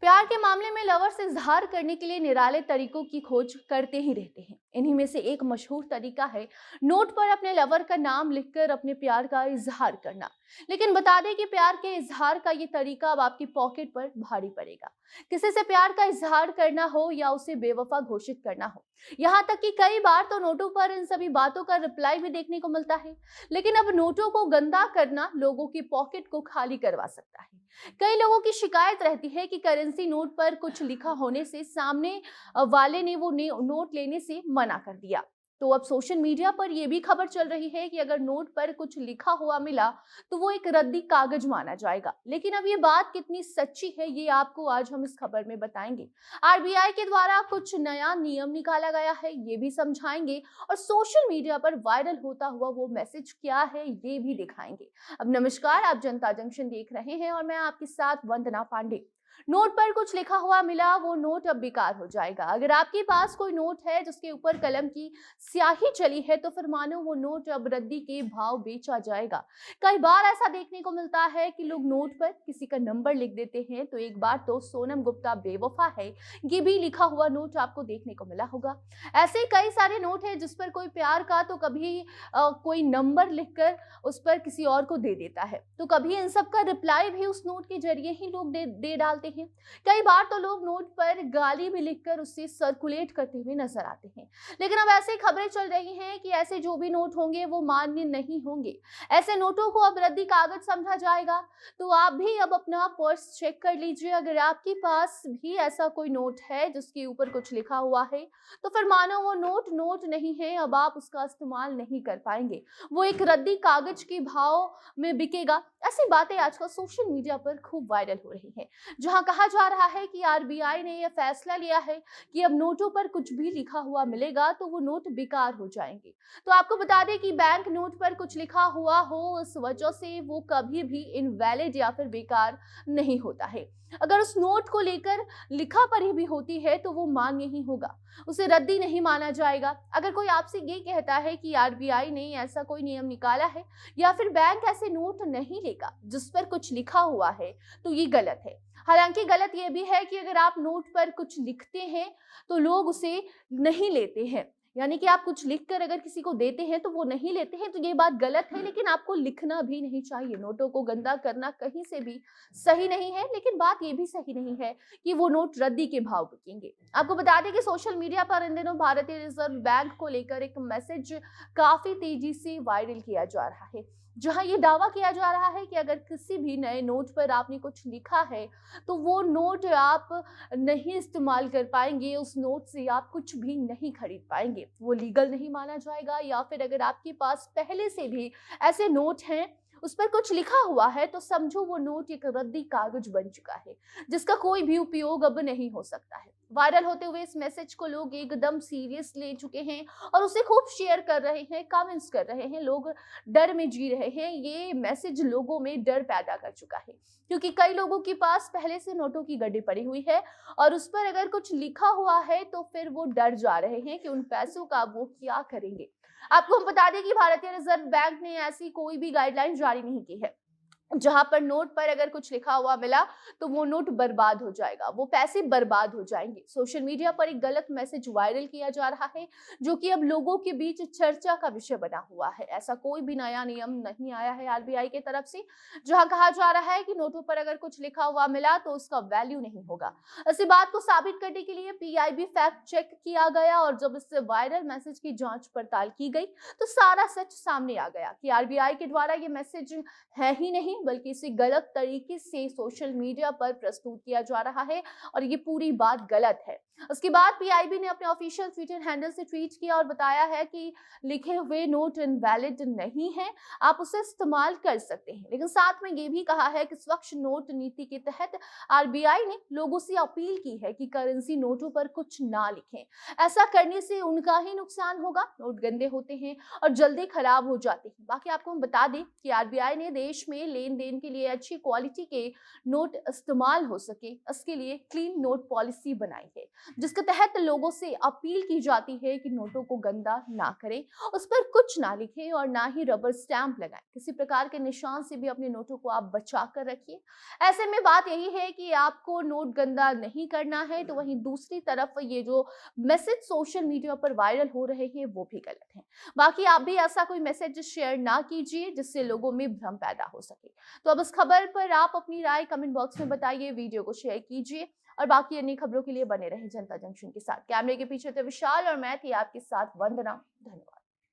प्यार के मामले में लवर्स इजहार करने के लिए निराले तरीकों की खोज करते ही रहते हैं। इन्हीं में से एक मशहूर तरीका है नोट पर अपने लवर का नाम लिखकर अपने प्यार का इजहार करना। लेकिन बता दें कि प्यार के इजहार का ये तरीका अब आपकी पॉकेट पर भारी पड़ेगा। किसी से प्यार का इजहार करना हो या उसे बेवफा घोषित करना हो, यहाँ तक कि कई बार तो नोटों पर इन सभी बातों का रिप्लाई भी देखने को मिलता है। लेकिन अब नोटों को गंदा करना लोगों की पॉकेट को खाली करवा सकता है। कई लोगों की शिकायत रहती है कि करेंसी नोट पर कुछ लिखा होने से सामने वाले ने वो नोट लेने से मना कर दिया। तो अब सोशल मीडिया पर यह भी खबर चल रही है कि अगर नोट पर कुछ लिखा हुआ मिला तो वो एक रद्दी कागज माना जाएगा। लेकिन अब ये बात कितनी सच्ची है, ये आपको आज हम इस खबर में बताएंगे। आरबीआई के द्वारा कुछ नया नियम निकाला गया है, ये भी समझाएंगे। और सोशल मीडिया पर वायरल होता हुआ वो मैसेज क्या है, ये भी दिखाएंगे। अब नमस्कार, आप जनता जंक्शन देख रहे हैं और मैं आपके साथ वंदना पांडे। नोट पर कुछ लिखा हुआ मिला, वो नोट अब बेकार हो जाएगा। अगर आपके पास कोई नोट है जिसके ऊपर कलम की स्याही चली है तो फिर मानो वो नोट अब रद्दी के भाव बेचा जाएगा। कई बार ऐसा देखने को मिलता है कि लोग नोट पर किसी का नंबर लिख देते हैं। तो एक बार तो सोनम गुप्ता बेवफा है, ये भी लिखा हुआ नोट आपको देखने को मिला होगा। ऐसे कई सारे नोट हैं जिस पर कोई प्यार का तो कभी कोई नंबर लिखकर उस पर किसी और को दे देता है, तो कभी इन सब का रिप्लाई भी उस नोट के जरिए ही लोग दे डालते हैं। कई बार तो लोग नोट पर गाली भी लिखकर उससे सर्कुलेट करते हुए नजर आते हैं। लेकिन अब ऐसी खबरें चल रही हैं कि ऐसे जो भी नोट होंगे वो मान्य नहीं होंगे। ऐसे नोटों को अब रद्दी कागज समझा जाएगा। तो आप भी अब अपना पर्स चेक कर लीजिए। अगर आपके पास भी ऐसा कोई नोट है जिसके ऊपर कुछ लिखा हुआ है तो फिर मानो वो नोट नहीं है, अब आप उसका इस्तेमाल नहीं कर पाएंगे, वो एक रद्दी कागज के भाव में बिकेगा। ऐसी बातें आजकल सोशल मीडिया पर खूब वायरल हो रही हैं, जहां कहा जा रहा है कि आरबीआई ने यह फैसला लिया है कि अब नोटों पर कुछ भी लिखा हुआ मिलेगा तो वो नोट बेकार हो जाएंगे। तो आपको बता दें कि बैंक नोट पर कुछ लिखा हुआ हो, इस वजह से वो कभी भी इनवैलिड या फिर बेकार नहीं होता है। अगर उस नोट को लेकर लिखा पढ़ी भी होती है तो वो मान्य ही होगा, उसे रद्दी नहीं माना जाएगा। अगर कोई आपसे ये कहता है कि आरबीआई ने ऐसा कोई नियम निकाला है या फिर बैंक ऐसे नोट नहीं लेगा जिस पर कुछ लिखा हुआ है, तो ये गलत है। हालांकि गलत ये भी है कि अगर आप नोट पर कुछ लिखते हैं तो लोग उसे नहीं लेते हैं, यानी कि आप कुछ लिखकर अगर किसी को देते हैं तो वो नहीं लेते हैं, तो ये बात गलत है। लेकिन आपको लिखना भी नहीं चाहिए। नोटों को गंदा करना कहीं से भी सही नहीं है, लेकिन बात ये भी सही नहीं है कि वो नोट रद्दी के भाव बिकेंगे। आपको बता दें कि सोशल मीडिया पर इन दिनों भारतीय रिजर्व बैंक को लेकर एक मैसेज काफी तेजी से वायरल किया जा रहा है, जहां ये दावा किया जा रहा है कि अगर किसी भी नए नोट पर आपने कुछ लिखा है तो वो नोट आप नहीं इस्तेमाल कर पाएंगे, उस नोट से आप कुछ भी नहीं खरीद पाएंगे, वो लीगल नहीं माना जाएगा। या फिर अगर आपके पास पहले से भी ऐसे नोट हैं, उस पर कुछ लिखा हुआ है, तो समझो वो नोट एक रद्दी कागज बन चुका है जिसका कोई भी उपयोग अब नहीं हो सकता है। वायरल होते हुए इस मैसेज को लोग एकदम सीरियस ले चुके हैं और उसे खूब शेयर कर रहे हैं, कमेंट्स कर रहे हैं। लोग डर में जी रहे हैं। ये मैसेज लोगों में डर पैदा कर चुका है, क्योंकि कई लोगों के पास पहले से नोटों की गड्डी पड़ी हुई है और उस पर अगर कुछ लिखा हुआ है तो फिर वो डर जा रहे हैं कि उन पैसों का वो क्या करेंगे। आपको हम बता दें कि भारतीय रिजर्व बैंक ने ऐसी कोई भी गाइडलाइन जारी नहीं की है जहां पर नोट पर अगर कुछ लिखा हुआ मिला तो वो नोट बर्बाद हो जाएगा, वो पैसे बर्बाद हो जाएंगे। सोशल मीडिया पर एक गलत मैसेज वायरल किया जा रहा है जो कि अब लोगों के बीच चर्चा का विषय बना हुआ है। ऐसा कोई भी नया नियम नहीं आया है आरबीआई की तरफ से जहां कहा जा रहा है कि नोटों पर अगर कुछ लिखा हुआ मिला तो उसका वैल्यू नहीं होगा। इसी बात को साबित करने के लिए पीआईबी फैक्ट चेक किया गया और जब इस वायरल मैसेज की जांच पड़ताल की गई तो सारा सच सामने आ गया कि आरबीआई के द्वारा ये मैसेज है ही नहीं, बल्कि इसे गलत तरीके से सोशल मीडिया पर प्रस्तुत किया जा रहा है और ये पूरी बात गलत है। उसके बाद पीआईबी ने अपने ऑफिशियल ट्विटर हैंडल से ट्वीट किया और बताया है कि लिखे हुए नोट इनवैलिड नहीं है, आप उसे इस्तेमाल कर सकते हैं। लेकिन साथ में ये भी कहा है कि स्वच्छ नोट नीति के तहत आरबीआई ने लोगों से अपील की है कि करेंसी नोटों पर कुछ ना लिखें। ऐसा करने से उनका ही नुकसान होगा। नोट गंदे होते हैं और जल्दी खराब हो जाते हैं। बाकी आपको हम बता दें कि आरबीआई ने देश में लेन लेन देन के लिए अच्छी क्वालिटी के नोट इस्तेमाल हो सके, इसके लिए क्लीन नोट पॉलिसी बनाई है, जिसके तहत लोगों से अपील की जाती है कि नोटों को गंदा ना करें, उस पर कुछ ना लिखें और ना ही रबर स्टैंप लगाएं। किसी प्रकार के निशान से भी अपने नोटों को आप बचा कर रखिए। ऐसे में बात यही है कि आपको नोट गंदा नहीं करना है, तो वहीं दूसरी तरफ ये जो मैसेज सोशल मीडिया पर वायरल हो रहे हैं वो भी गलत हैं। बाकी आप भी ऐसा कोई मैसेज शेयर ना कीजिए जिससे लोगों में भ्रम पैदा हो सके। तो अब इस खबर पर आप अपनी राय कमेंट बॉक्स में बताइए, वीडियो को शेयर कीजिए और बाकी अन्य खबरों के लिए बने रहे जनता जंक्शन के साथ। कैमरे के पीछे थे विशाल और मैं थी आपके साथ वंदना। धन्यवाद।